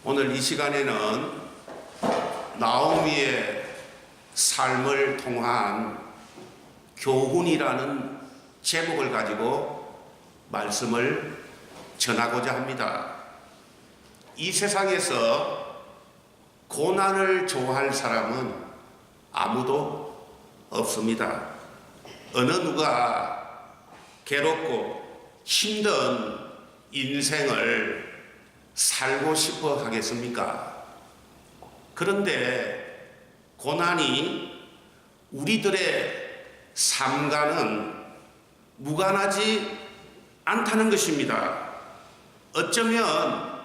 오늘 이 시간에는 나오미의 삶을 통한 교훈이라는 제목을 가지고 말씀을 전하고자 합니다. 이 세상에서 고난을 좋아할 사람은 아무도 없습니다. 어느 누가 괴롭고 힘든 인생을 살고 싶어 하겠습니까? 그런데 고난이 우리들의 삶과는 무관하지 않다는 것입니다. 어쩌면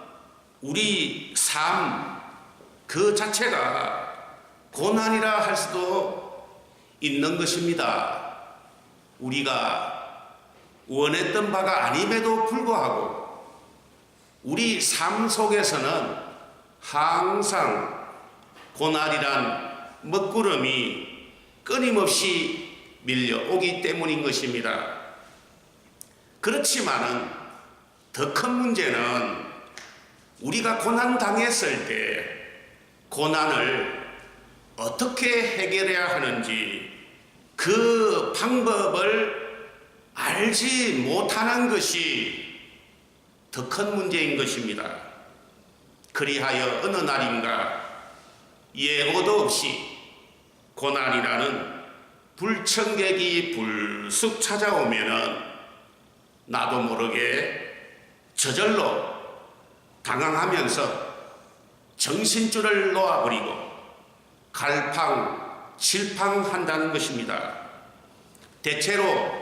우리 삶 그 자체가 고난이라 할 수도 있는 것입니다. 우리가 원했던 바가 아님에도 불구하고 우리 삶 속에서는 항상 고난이란 먹구름이 끊임없이 밀려오기 때문인 것입니다. 그렇지만은 더 큰 문제는 우리가 고난 당했을 때 고난을 어떻게 해결해야 하는지 그 방법을 알지 못하는 것이 더 큰 문제인 것입니다. 그리하여 어느 날인가 예고도 없이 고난이라는 불청객이 불쑥 찾아오면은 나도 모르게 저절로 당황하면서 정신줄을 놓아버리고 갈팡질팡한다는 것입니다. 대체로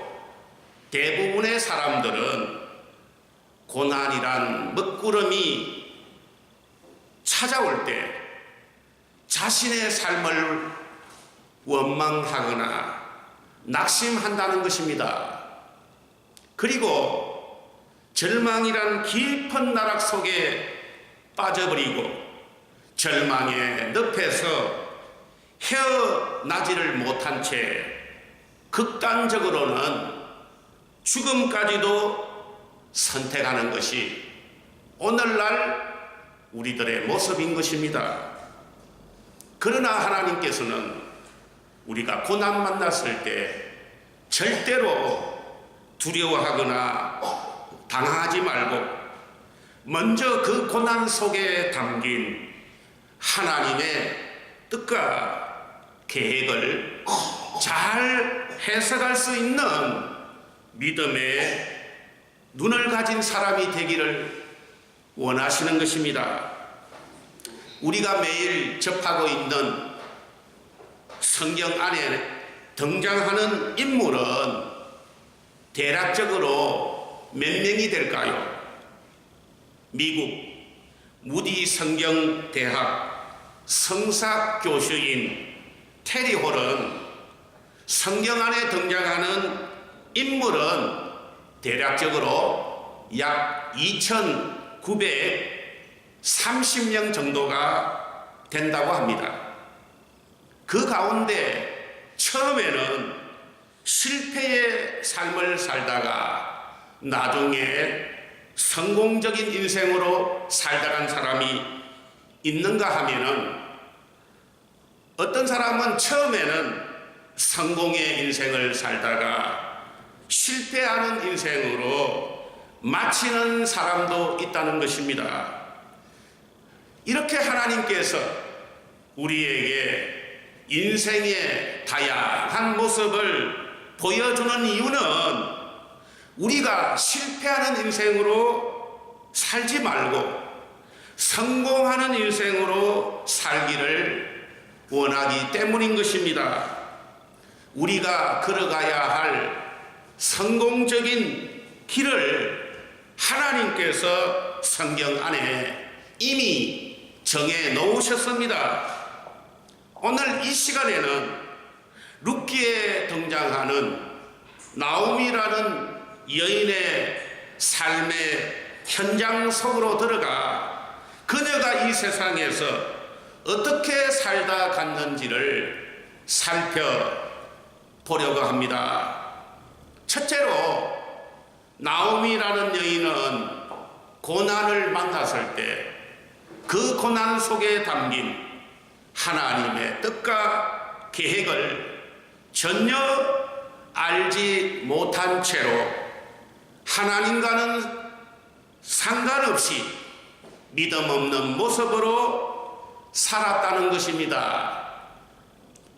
대부분의 사람들은 고난이란 먹구름이 찾아올 때 자신의 삶을 원망하거나 낙심한다는 것입니다. 그리고 절망이란 깊은 나락 속에 빠져버리고 절망의 늪에서 헤어나지를 못한 채 극단적으로는 죽음까지도 선택하는 것이 오늘날 우리들의 모습인 것입니다. 그러나 하나님께서는 우리가 고난 만났을 때 절대로 두려워하거나 당황하지 말고 먼저 그 고난 속에 담긴 하나님의 뜻과 계획을 잘 해석할 수 있는 믿음의 눈을 가진 사람이 되기를 원하시는 것입니다. 우리가 매일 접하고 있는 성경 안에 등장하는 인물은 대략적으로 몇 명이 될까요? 미국 무디 성경대학 성사교수인 테리 홀은 성경 안에 등장하는 인물은 대략적으로 약 2,930명 정도가 된다고 합니다. 그 가운데 처음에는 실패의 삶을 살다가 나중에 성공적인 인생으로 살다간 사람이 있는가 하면은 어떤 사람은 처음에는 성공의 인생을 살다가 실패하는 인생으로 마치는 사람도 있다는 것입니다. 이렇게 하나님께서 우리에게 인생의 다양한 모습을 보여주는 이유는 우리가 실패하는 인생으로 살지 말고 성공하는 인생으로 살기를 원하기 때문인 것입니다. 우리가 걸어가야 할 성공적인 길을 하나님께서 성경 안에 이미 정해 놓으셨습니다. 오늘 이 시간에는 룻기에 등장하는 나오미라는 여인의 삶의 현장 속으로 들어가 그녀가 이 세상에서 어떻게 살다 갔는지를 살펴보려고 합니다. 첫째로 나오미라는 여인은 고난을 만났을 때 그 고난 속에 담긴 하나님의 뜻과 계획을 전혀 알지 못한 채로 하나님과는 상관없이 믿음 없는 모습으로 살았다는 것입니다.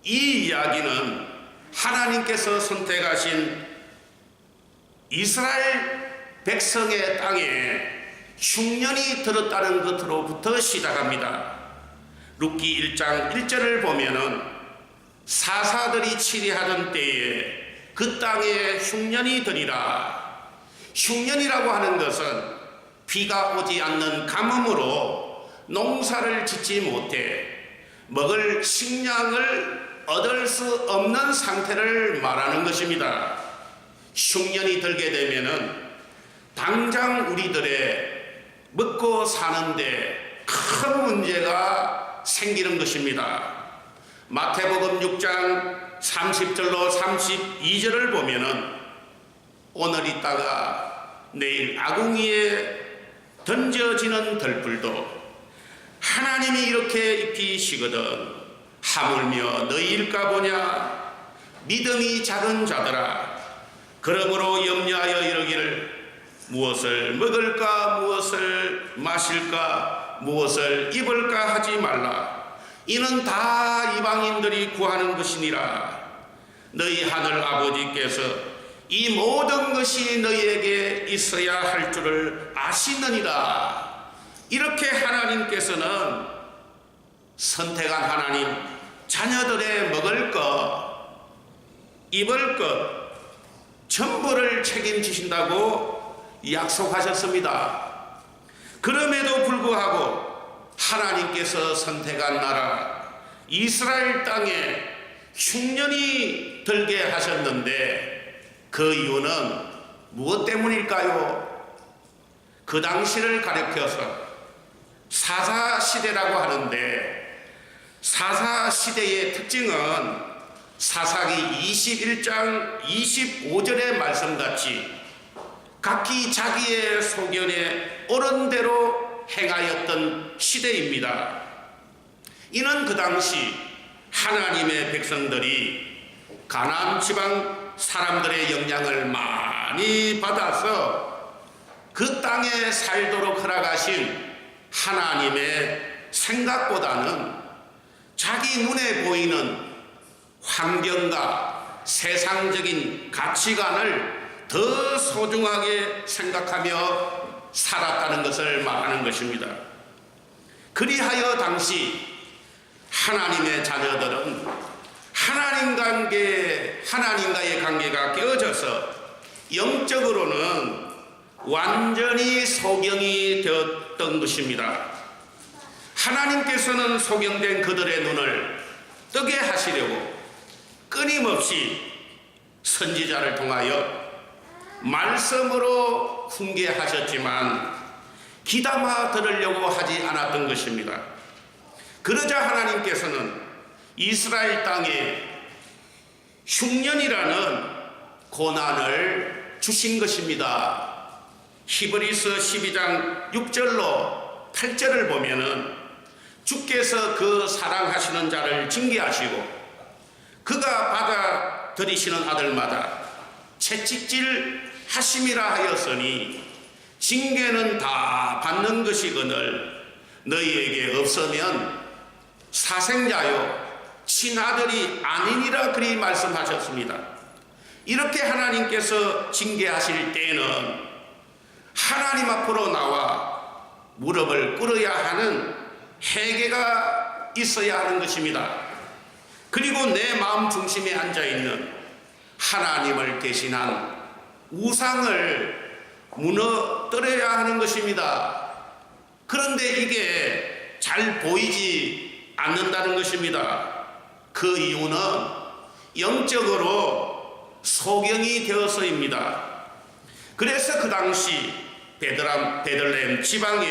이 이야기는 하나님께서 선택하신 이스라엘 백성의 땅에 흉년이 들었다는 것으로부터 시작합니다. 룻기 1장 1절을 보면은 사사들이 치리하던 때에 그 땅에 흉년이 들이라. 흉년이라고 하는 것은 비가 오지 않는 가뭄으로 농사를 짓지 못해 먹을 식량을 얻을 수 없는 상태를 말하는 것입니다. 흉년이 들게 되면은 당장 우리들의 먹고 사는데 큰 문제가 생기는 것입니다. 마태복음 6장 30절로 32절을 보면은 오늘 있다가 내일 아궁이에 던져지는 들불도 하나님이 이렇게 입히시거든 하물며 너희일까 보냐. 믿음이 작은 자들아, 그러므로 염려하여 이르기를 무엇을 먹을까 무엇을 마실까 무엇을 입을까 하지 말라. 이는 다 이방인들이 구하는 것이니라. 너희 하늘 아버지께서 이 모든 것이 너희에게 있어야 할 줄을 아시느니라. 이렇게 하나님께서는 선택한 하나님 자녀들의 먹을 것 입을 것 전부를 책임지신다고 약속하셨습니다. 그럼에도 불구하고 하나님께서 선택한 나라 이스라엘 땅에 흉년이 들게 하셨는데 그 이유는 무엇 때문일까요? 그 당시를 가리켜서 사사시대라고 하는데 사사시대의 특징은 사사기 21장 25절의 말씀같이 각기 자기의 소견에 옳은 대로 행하였던 시대입니다. 이는 그 당시 하나님의 백성들이 가나안 지방 사람들의 영향을 많이 받아서 그 땅에 살도록 허락하신 하나님의 생각보다는 자기 눈에 보이는 환경과 세상적인 가치관을 더 소중하게 생각하며 살았다는 것을 말하는 것입니다. 그리하여 당시 하나님의 자녀들은 하나님과의 관계가 깨어져서 영적으로는 완전히 소경이 되었던 것입니다. 하나님께서는 소경된 그들의 눈을 뜨게 하시려고 끊임없이 선지자를 통하여 말씀으로 훈계하셨지만 귀담아 들으려고 하지 않았던 것입니다. 그러자 하나님께서는 이스라엘 땅에 흉년이라는 고난을 주신 것입니다. 히브리서 12장 6절로 8절을 보면은 주께서 그 사랑하시는 자를 징계하시고 그가 받아들이시는 아들마다 채찍질 하심이라 하였으니 징계는 다 받는 것이거늘 너희에게 없으면 사생자요 친아들이 아니니라 그리 말씀하셨습니다. 이렇게 하나님께서 징계하실 때에는 하나님 앞으로 나와 무릎을 꿇어야 하는 회개가 있어야 하는 것입니다. 그리고 내 마음 중심에 앉아있는 하나님을 대신한 우상을 무너뜨려야 하는 것입니다. 그런데 이게 잘 보이지 않는다는 것입니다. 그 이유는 영적으로 소경이 되어서입니다. 그래서 그 당시 베들레헴 지방에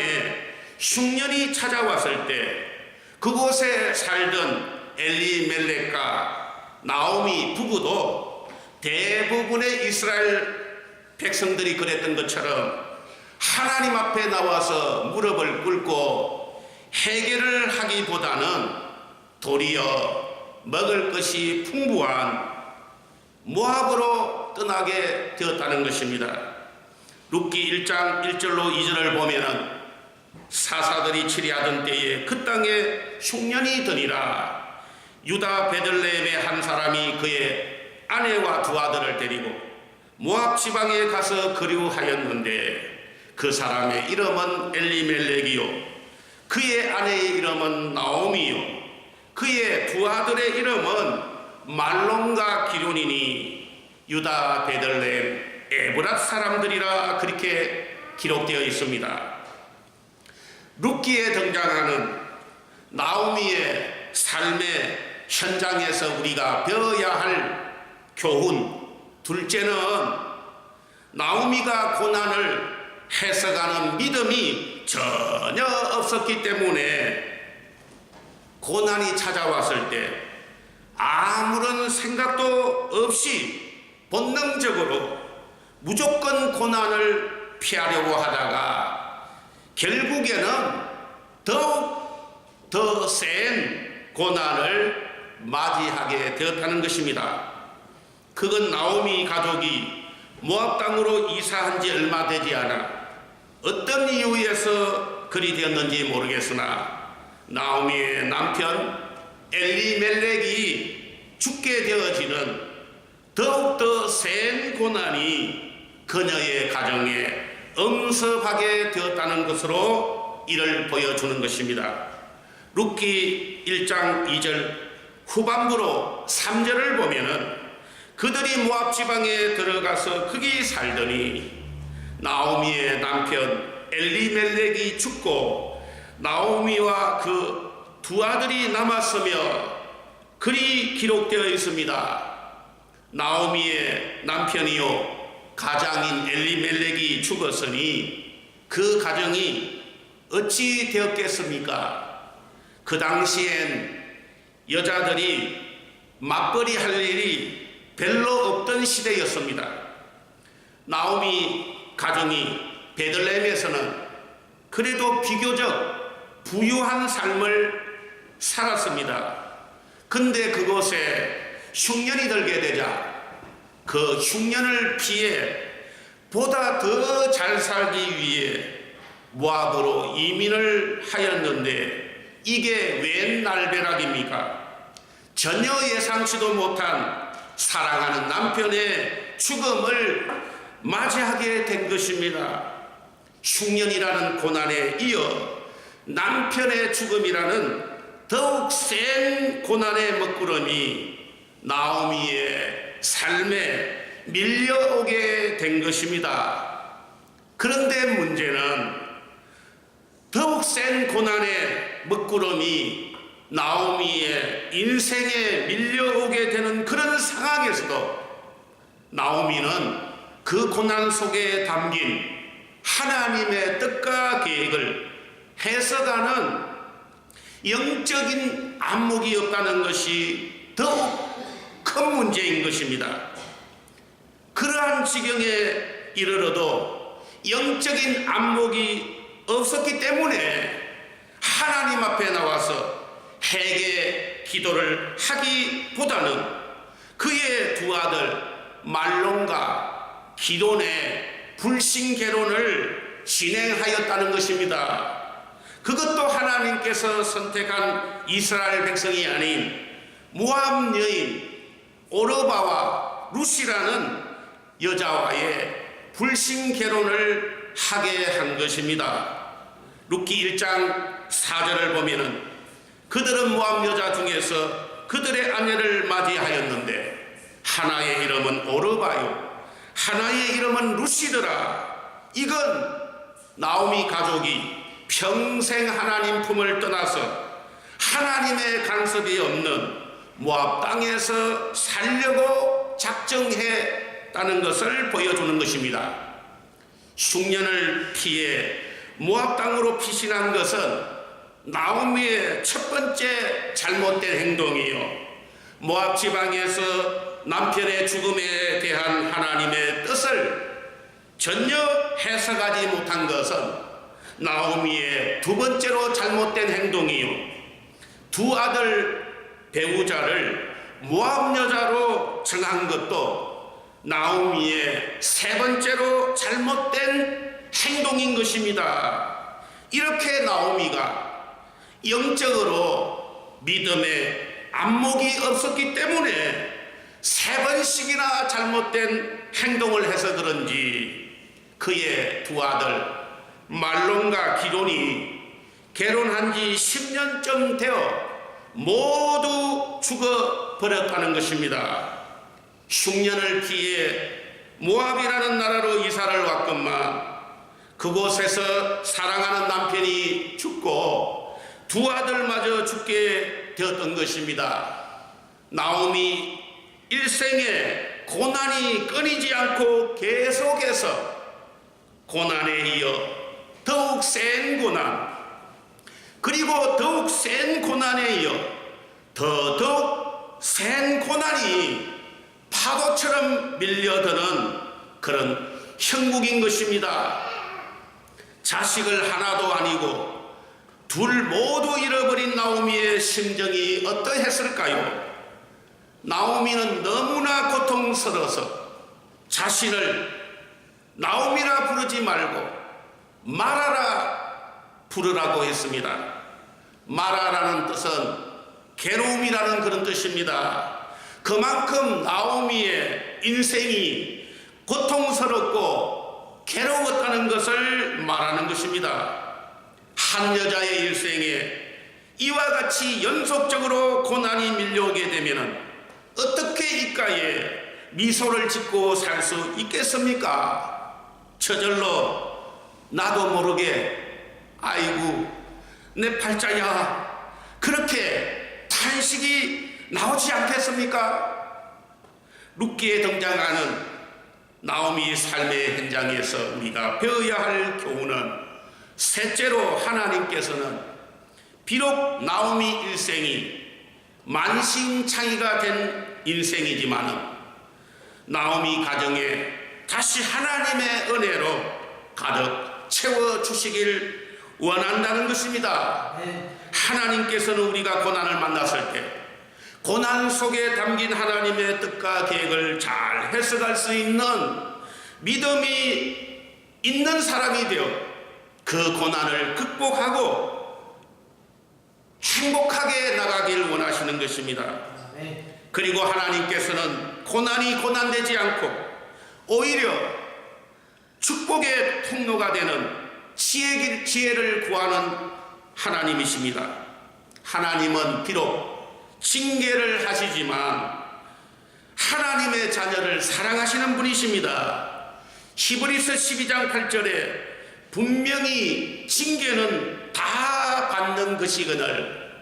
흉년이 찾아왔을 때 그곳에 살던 엘리멜렉과 나오미 부부도 대부분의 이스라엘 백성들이 그랬던 것처럼 하나님 앞에 나와서 무릎을 꿇고 해결을 하기보다는 도리어 먹을 것이 풍부한 모압으로 떠나게 되었다는 것입니다. 룻기 1장 1절로 2절을 보면은 사사들이 치리하던 때에 그 땅에 흉년이 드니라. 유다 베들레헴의 한 사람이 그의 아내와 두 아들을 데리고 모압 지방에 가서 거류하였는데 그 사람의 이름은 엘리멜렉이요 그의 아내의 이름은 나오미요 그의 두 아들의 이름은 말론과 기론이니 유다 베들레헴 에브랏 사람들이라 그렇게 기록되어 있습니다. 룻기에 등장하는 나오미의 삶의 현장에서 우리가 배워야 할 교훈, 둘째는 나오미가 고난을 해석하는 믿음이 전혀 없었기 때문에 고난이 찾아왔을 때 아무런 생각도 없이 본능적으로 무조건 고난을 피하려고 하다가 결국에는 더욱 더 센 고난을 맞이하게 되었다는 것입니다. 그건 나오미 가족이 모압 땅으로 이사한 지 얼마 되지 않아 어떤 이유에서 그리 되었는지 모르겠으나 나오미의 남편 엘리멜렉이 죽게 되어지는 더욱더 센 고난이 그녀의 가정에 응습하게 되었다는 것으로 이를 보여주는 것입니다. 룻기 1장 2절 후반부로 3절을 보면은 그들이 모압 지방에 들어가서 거기 살더니 나오미의 남편 엘리멜렉이 죽고 나오미와 그 두 아들이 남았으며 그리 기록되어 있습니다. 나오미의 남편이요 가장인 엘리멜렉이 죽었으니 그 가정이 어찌 되었겠습니까? 그 당시엔 여자들이 맞벌이 할 일이 별로 없던 시대였습니다. 나오미 가정이 베들레헴에서는 그래도 비교적 부유한 삶을 살았습니다. 근데 그곳에 흉년이 들게 되자 그 흉년을 피해 보다 더 잘 살기 위해 모압으로 이민을 하였는데 이게 웬 날벼락입니까? 전혀 예상치도 못한 사랑하는 남편의 죽음을 맞이하게 된 것입니다. 흉년이라는 고난에 이어 남편의 죽음이라는 더욱 센 고난의 먹구름이 나오미의 삶에 밀려오게 된 것입니다. 그런데 문제는 더욱 센 고난의 먹구름이 나오미의 인생에 밀려오게 되는 그런 상황에서도 나오미는 그 고난 속에 담긴 하나님의 뜻과 계획을 해석하는 영적인 안목이 없다는 것이 더욱 큰 문제인 것입니다. 그러한 지경에 이르러도 영적인 안목이 없었기 때문에 하나님 앞에 나와서 회개 기도를 하기보다는 그의 두 아들 말론과 기론의 불신개론을 진행하였다는 것입니다. 그것도 하나님께서 선택한 이스라엘 백성이 아닌 모압 여인 오르바와 룻이라는 여자와의 불신개론을 하게 한 것입니다. 룻기 1장 4절을 보면은 그들은 모압 여자 중에서 그들의 아내를 맞이하였는데 하나의 이름은 오르바요 하나의 이름은 룻이더라. 이건 나오미 가족이 평생 하나님 품을 떠나서 하나님의 간섭이 없는 모압 땅에서 살려고 작정했다는 것을 보여주는 것입니다. 흉년을 피해 모압 땅으로 피신한 것은 나오미의 첫 번째 잘못된 행동이요. 모압 지방에서 남편의 죽음에 대한 하나님의 뜻을 전혀 해석하지 못한 것은 나오미의 두 번째로 잘못된 행동이요, 두 아들 배우자를 모압 여자로 정한 것도 나오미의 세 번째로 잘못된 행동인 것입니다. 이렇게 나오미가 영적으로 믿음의 안목이 없었기 때문에 세 번씩이나 잘못된 행동을 해서 그런지 그의 두 아들 말론과 기론이 결혼한 지 10년쯤 되어 모두 죽어버렸다는 것입니다. 흉년을 피해 모압이라는 나라로 이사를 왔건만 그곳에서 사랑하는 남편이 죽고 두 아들마저 죽게 되었던 것입니다. 나오미 일생에 고난이 끊이지 않고 계속해서 고난에 이어 더욱 센 고난, 그리고 더욱 센 고난에 이어 더더욱 센 고난이 파도처럼 밀려드는 그런 형국인 것입니다. 자식을 하나도 아니고 둘 모두 잃어버린 나오미의 심정이 어떠했을까요? 나오미는 너무나 고통스러워서 자신을 나오미라 부르지 말고 마라라 부르라고 했습니다. 마라라는 뜻은 괴로움이라는 그런 뜻입니다. 그만큼 나오미의 인생이 고통스럽고 괴로웠다는 것을 말하는 것입니다. 한 여자의 일생에 이와 같이 연속적으로 고난이 밀려오게 되면 어떻게 이가에 미소를 짓고 살 수 있겠습니까? 저절로 나도 모르게 아이고 내 팔자야, 그렇게 탄식이 나오지 않겠습니까? 룻기에 등장하는 나오미 삶의 현장에서 우리가 배워야 할 교훈은, 셋째로 하나님께서는 비록 나오미 일생이 만신창이가 된 인생이지만 나오미 가정에 다시 하나님의 은혜로 가득 채워주시길 원한다는 것입니다. 하나님께서는 우리가 고난을 만났을 때 고난 속에 담긴 하나님의 뜻과 계획을 잘 해석할 수 있는 믿음이 있는 사람이 되어 그 고난을 극복하고 행복하게 나가길 원하시는 것입니다. 그리고 하나님께서는 고난이 고난되지 않고 오히려 축복의 통로가 되는 지혜를 구하는 하나님이십니다. 하나님은 비록 징계를 하시지만 하나님의 자녀를 사랑하시는 분이십니다. 히브리서 12장 8절에 분명히 징계는 다 받는 것이거늘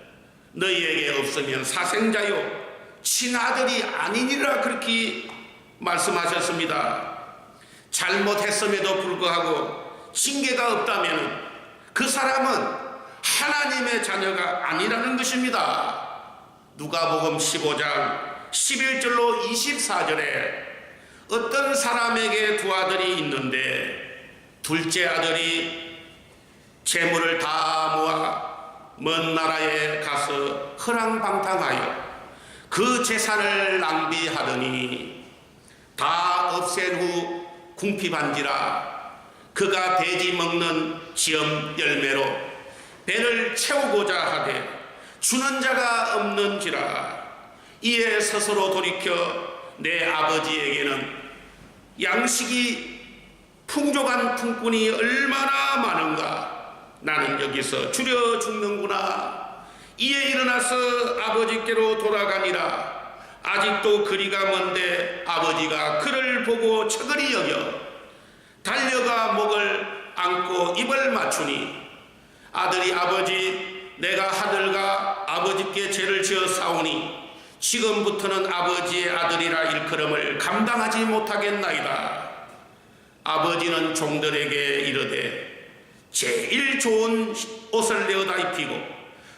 너희에게 없으면 사생자요 친아들이 아니니라, 그렇게 말씀하셨습니다. 잘못했음에도 불구하고 징계가 없다면 그 사람은 하나님의 자녀가 아니라는 것입니다. 누가복음 15장 11절로 24절에 어떤 사람에게 두 아들이 있는데 둘째 아들이 재물을 다 모아 먼 나라에 가서 허랑방탕하여 그 재산을 낭비하더니 다 없앤 후 궁핍한지라 그가 돼지 먹는 지엄 열매로 배를 채우고자 하되 주는 자가 없는지라. 이에 스스로 돌이켜 내 아버지에게는 양식이 풍족한 품꾼이 얼마나 많은가, 나는 여기서 줄여 죽는구나. 이에 일어나서 아버지께로 돌아가니라. 아직도 거리가 먼데 아버지가 그를 보고 처걸이 여겨 달려가 목을 안고 입을 맞추니 아들이 아버지, 내가 하늘과 아버지께 죄를 지어 싸우니 지금부터는 아버지의 아들이라 일컬음을 감당하지 못하겠나이다. 아버지는 종들에게 이르되 제일 좋은 옷을 내어다 입히고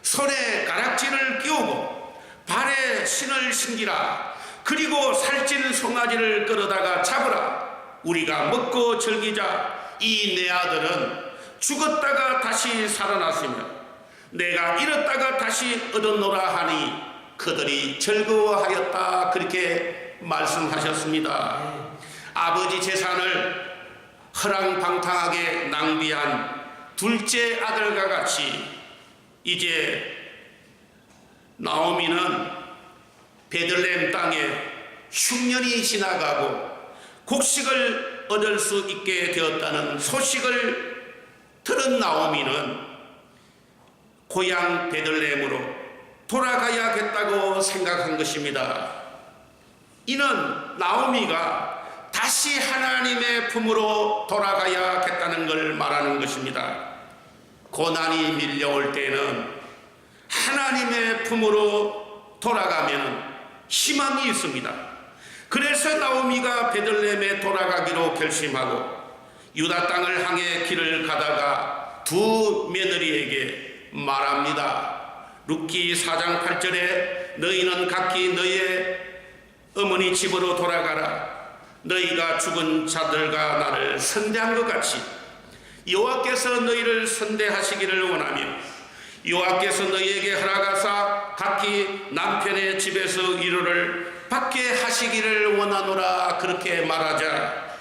손에 가락지를 끼우고 발에 신을 신기라. 그리고 살찐 송아지를 끌어다가 잡으라. 우리가 먹고 즐기자. 이 내 아들은 죽었다가 다시 살아났으며 내가 잃었다가 다시 얻었노라 하니 그들이 즐거워하였다. 그렇게 말씀하셨습니다. 아버지 재산을 허랑방탕하게 낭비한 둘째 아들과 같이 이제 나오미는 베들레헴 땅에 흉년이 지나가고 곡식을 얻을 수 있게 되었다는 소식을 들은 나오미는 고향 베들레헴으로 돌아가야겠다고 생각한 것입니다. 이는 나오미가 다시 하나님의 품으로 돌아가야겠다는 걸 말하는 것입니다. 고난이 밀려올 때는 하나님의 품으로 돌아가면 희망이 있습니다. 그래서 나오미가 베들레헴에 돌아가기로 결심하고 유다 땅을 향해 길을 가다가 두 며느리에게 말합니다. 룻기 4장 8절에 너희는 각기 너희의 어머니 집으로 돌아가라. 너희가 죽은 자들과 나를 선대한 것 같이 여호와께서 너희를 선대하시기를 원하며 여호와께서 너희에게 허락하사 각기 남편의 집에서 위로를 받게 하시기를 원하노라. 그렇게 말하자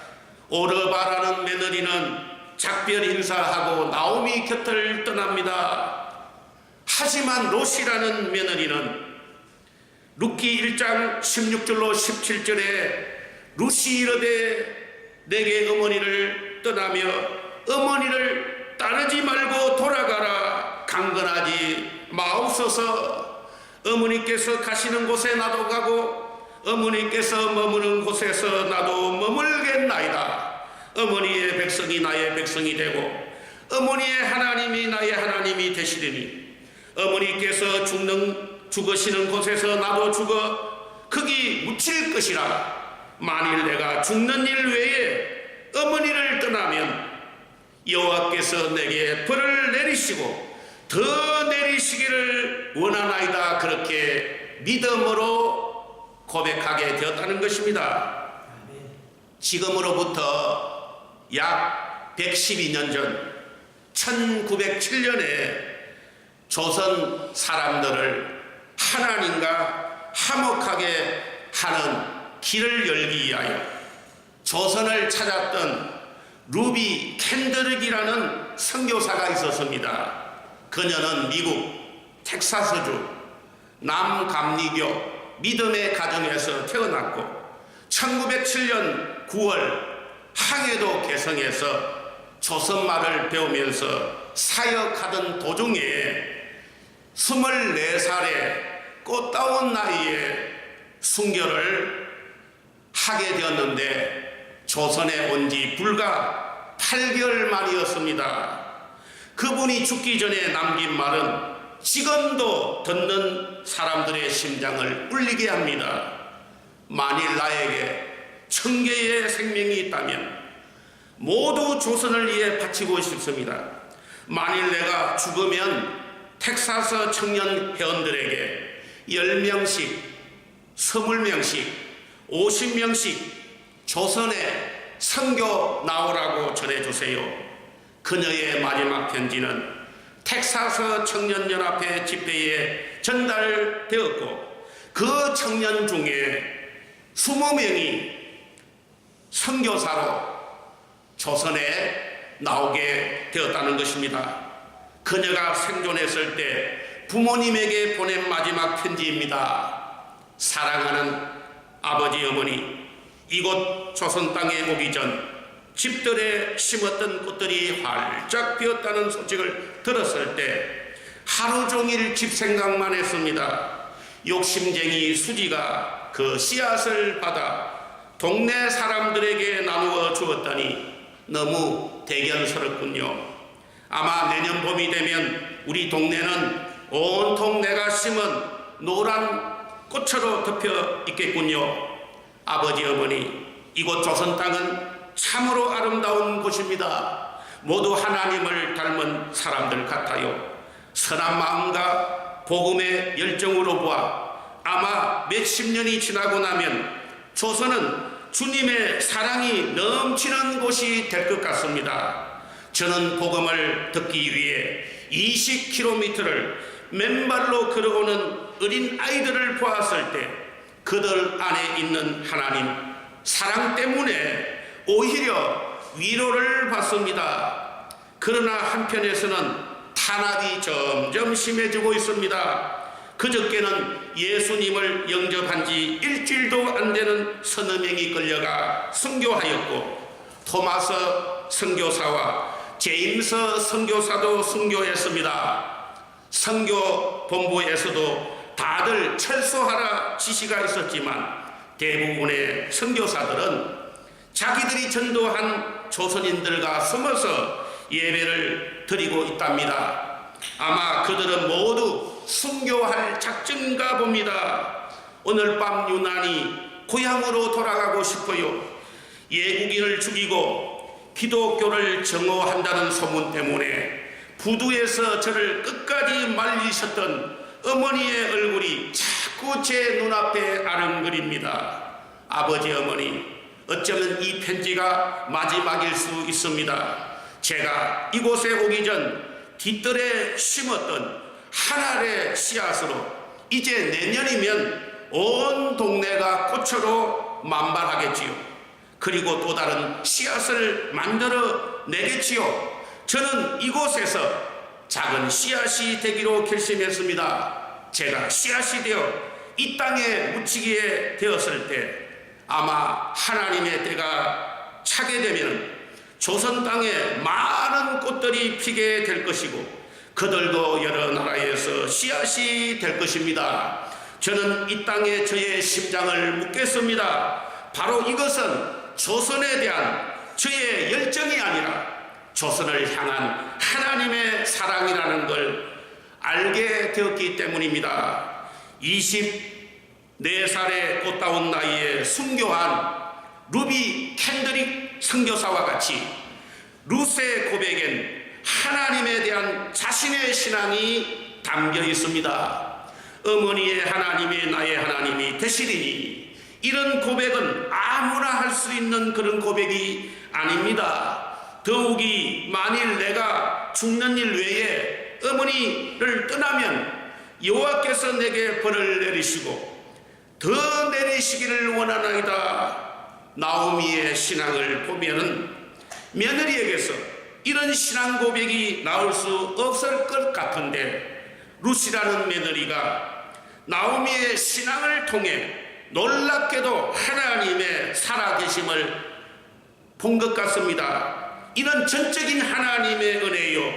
오르바라는 며느리는 작별 인사하고 나오미 곁을 떠납니다. 하지만 롯이라는 며느리는 룻기 1장 16절로 17절에 룻이 이르되 내게 어머니를 떠나며 어머니를 따르지 말고 돌아가라. 강건하지 마옵소서. 어머니께서 가시는 곳에 나도 가고 어머니께서 머무는 곳에서 나도 머물겠나이다. 어머니의 백성이 나의 백성이 되고 어머니의 하나님이 나의 하나님이 되시리니 어머니께서 죽으시는 곳에서 나도 죽어 거기 묻힐 것이라. 만일 내가 죽는 일 외에 어머니를 떠나면 여호와께서 내게 벌을 내리시고 더 내리시기를 원하나이다. 그렇게 믿음으로 고백하게 되었다는 것입니다. 지금으로부터 약 112년 전 1907년에 조선 사람들을 하나님과 화목하게 하는 길을 열기 위하여 조선을 찾았던 루비 캔드릭이라는 선교사가 있었습니다. 그녀는 미국 텍사스주 남감리교 믿음의 가정에서 태어났고 1907년 9월 항해도 개성에서 조선말을 배우면서 사역하던 도중에 24살의 꽃다운 나이에 순교를 하게 되었는데 조선에 온 지 불과 8개월 만이었습니다. 그분이 죽기 전에 남긴 말은 지금도 듣는 사람들의 심장을 울리게 합니다. 만일 나에게 1000개의 생명이 있다면 모두 조선을 위해 바치고 싶습니다. 만일 내가 죽으면 텍사스 청년 회원들에게 10명씩, 20명씩, 50명씩 조선에 선교 나오라고 전해주세요. 그녀의 마지막 편지는 텍사스 청년연합회 집회에 전달되었고 그 청년 중에 20명이 선교사로 조선에 나오게 되었다는 것입니다. 그녀가 생존했을 때 부모님에게 보낸 마지막 편지입니다. 사랑하는 아버지 어머니, 이곳 조선 땅에 오기 전 집들에 심었던 꽃들이 활짝 피었다는 소식을 들었을 때 하루 종일 집 생각만 했습니다. 욕심쟁이 수지가 그 씨앗을 받아 동네 사람들에게 나누어 주었다니 너무 대견스럽군요. 아마 내년 봄이 되면 우리 동네는 온통 내가 심은 노란 꽃으로 덮여 있겠군요. 아버지 어머니, 이곳 조선 땅은 참으로 아름다운 곳입니다. 모두 하나님을 닮은 사람들 같아요. 선한 마음과 복음의 열정으로 보아 아마 몇십 년이 지나고 나면 조선은 주님의 사랑이 넘치는 곳이 될 것 같습니다. 저는 복음을 듣기 위해 20km를 맨발로 걸어오는 어린 아이들을 보았을 때 그들 안에 있는 하나님 사랑 때문에 오히려 위로를 받습니다. 그러나 한편에서는 탄압이 점점 심해지고 있습니다. 그저께는 예수님을 영접한 지 일주일도 안 되는 서너 명이 끌려가 순교하였고, 토마스 선교사와 제임스 선교사도 순교했습니다. 선교 본부에서도 다들 철수하라 지시가 있었지만 대부분의 선교사들은 자기들이 전도한 조선인들과 숨어서 예배를 드리고 있답니다. 아마 그들은 모두 순교할 작정인가 봅니다. 오늘 밤 유난히 고향으로 돌아가고 싶어요. 예국인을 죽이고 기독교를 정오한다는 소문 때문에 부두에서 저를 끝까지 말리셨던 어머니의 얼굴이 자꾸 제 눈앞에 아른거립니다. 아버지, 어머니, 어쩌면 이 편지가 마지막일 수 있습니다. 제가 이곳에 오기 전 뒷뜰에 심었던 한 알의 씨앗으로 이제 내년이면 온 동네가 꽃으로 만발하겠지요. 그리고 또 다른 씨앗을 만들어 내겠지요. 저는 이곳에서 작은 씨앗이 되기로 결심했습니다. 제가 씨앗이 되어 이 땅에 묻히게 되었을 때 아마 하나님의 때가 차게 되면 조선 땅에 많은 꽃들이 피게 될 것이고 그들도 여러 나라에서 씨앗이 될 것입니다. 저는 이 땅에 저의 심장을 묻겠습니다. 바로 이것은 조선에 대한 저의 열정이 아니라 조선을 향한 하나님의 사랑이라는 걸 알게 되었기 때문입니다. 24살의 꽃다운 나이에 순교한 루비 캔드릭 선교사와 같이 루스의 고백엔 하나님에 대한 자신의 신앙이 담겨 있습니다. 어머니의 하나님이 나의 하나님이 되시리니, 이런 고백은 아무나 할 수 있는 그런 고백이 아닙니다. 더욱이 만일 내가 죽는 일 외에 어머니를 떠나면 여호와께서 내게 벌을 내리시고 더 내리시기를 원하나이다. 나오미의 신앙을 보면은 며느리에게서 이런 신앙 고백이 나올 수 없을 것 같은데, 루시라는 며느리가 나오미의 신앙을 통해 놀랍게도 하나님의 살아계심을 본 것 같습니다. 이런 전적인 하나님의 은혜요,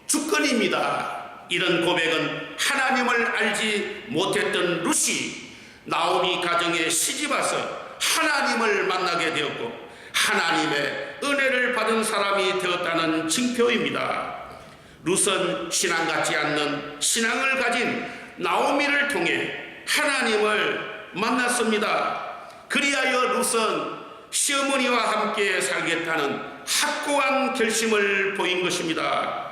주권입니다. 이런 고백은 하나님을 알지 못했던 루시, 나오미 가정에 시집와서 하나님을 만나게 되었고 하나님의 은혜를 받은 사람이 되었다는 징표입니다. 룻은 신앙 같지 않는 신앙을 가진 나오미를 통해 하나님을 만났습니다. 그리하여 룻은 시어머니와 함께 살겠다는 확고한 결심을 보인 것입니다.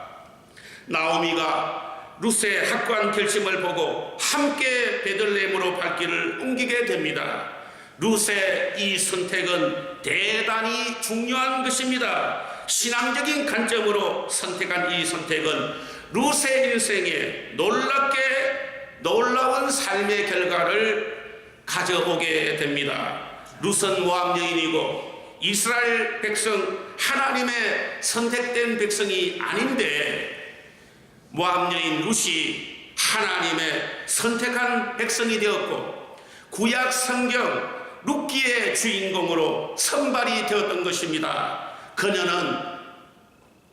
나오미가 룻의 확고한 결심을 보고 함께 베들레헴으로 발길을 옮기게 됩니다. 룻의 이 선택은 대단히 중요한 것입니다. 신앙적인 관점으로 선택한 이 선택은 룻의 인생에 놀라운 삶의 결과를 가져오게 됩니다. 룻은 모압 여인이고 이스라엘 백성, 하나님의 선택된 백성이 아닌데 모압 여인 룻이 하나님의 선택한 백성이 되었고 구약 성경 룻기의 주인공으로 선발이 되었던 것입니다. 그녀는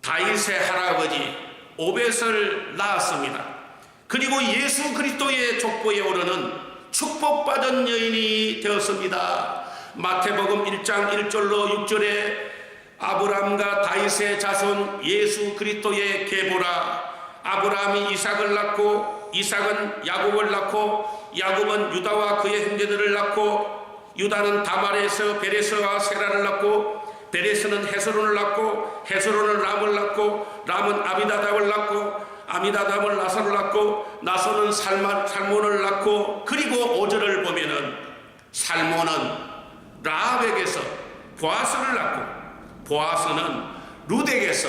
다윗의 할아버지 오벳을 낳았습니다. 그리고 예수 그리스도의 족보에 오르는 축복받은 여인이 되었습니다. 마태복음 1장 1절로 6절에 아브라함과 다윗의 자손 예수 그리스도의 계보라. 아브라함이 이삭을 낳고 이삭은 야곱을 낳고 야곱은 유다와 그의 형제들을 낳고 유다는 다말에서 베레스와 세라를 낳고 베레스는 헤스론을 낳고 헤스론은 람을 낳고 람은 아미다답을 낳고 아미다답은 나선을 낳고 나선은 살몬을 낳고, 그리고 5절을 보면은 살몬은 라합에게서 보아스를 낳고 보아스는 룻에게서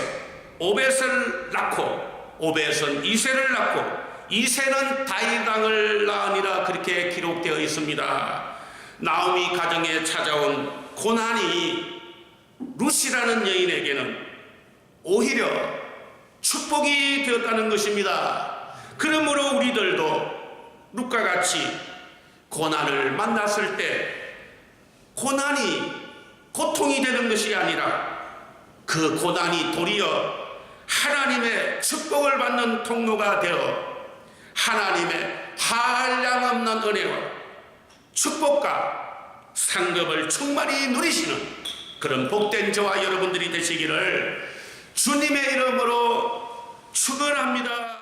오벳을 낳고 오벳은 이새를 낳고 이새는 다윗왕을 낳으니라 그렇게 기록되어 있습니다. 나오미 가정에 찾아온 고난이 룻이라는 여인에게는 오히려 축복이 되었다는 것입니다. 그러므로 우리들도 룻과 같이 고난을 만났을 때 고난이 고통이 되는 것이 아니라 그 고난이 도리어 하나님의 축복을 받는 통로가 되어 하나님의 한량없는 은혜와 축복과 상급을 충만히 누리시는 그런 복된 저와 여러분들이 되시기를 주님의 이름으로 축원합니다.